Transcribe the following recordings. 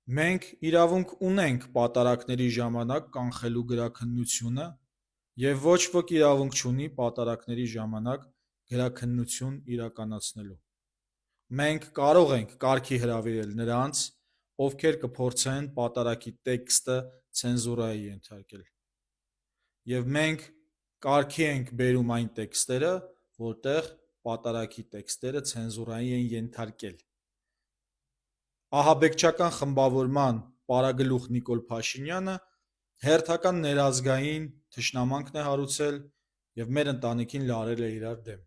Մենք իրավունք ունենք պատարակների ժամանակ կանխելու գրաքննությունը և ոչ ոք իրավունք չունի պատարակների ժամանակ գրաքննություն իրականացնելու։ Մենք կարող ենք կարգի հրավիրել նրանց, ովքեր կփորձեն պատարակի տեքստը ցենզուրայի ենթարկել։ Եվ մենք կարգի ենք բերում այն տեքստերը, որտեղ պատարակի տեքստերը ցենզուրայի են ենթարկել։ Ահաբեկչական խմբավորման պարագլուխ Նիկոլ Փաշինյանը հերթական ներազգային թշնամանքն է հարուցել և մեր ընտանիքին լարել է իրար դեմ։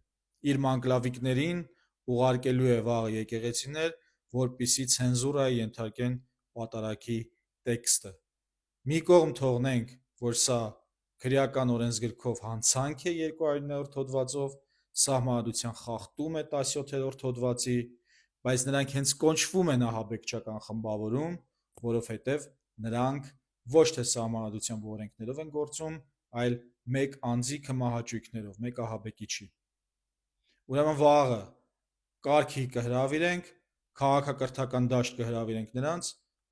Իր մանկլավիկներին ուղարկելու է վաղը եկեղեցիներ, որպեսզի ցենզուրայի ենթարկեն պատարակի տեքստը։ Մի կողմ թողնենք, որ սա քրեական օրենսգրքով հանցանք է 209-րդ հոդվածով, Սահմանադրության խախտում է 17-րդ հոդվածի, բայց նրանք հենց կոչվում են ահաբեկչական խմբավորում, որովհետև նրանք ոչ թե Սահմանադրության օրենքներով են գործում, այլ մեկ անձի քմահաճույքներով, մեկ ահաբեկիչի։ Ուրեմն վաղը կարգի կհրավիրենք, քաղաքակրթական դաշտ կհրավիրենք նրանց,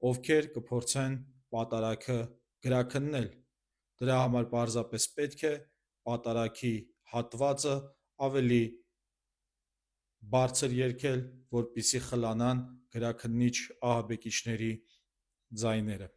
ովքեր կփորձեն պատարակը գրաքննել։ Դրա համար պարզապես պետք է պատարակի հատվածը ավելի բարձր երգել, որպեսզի խլանան գրաքննիչ ահաբեկիչների ձայները։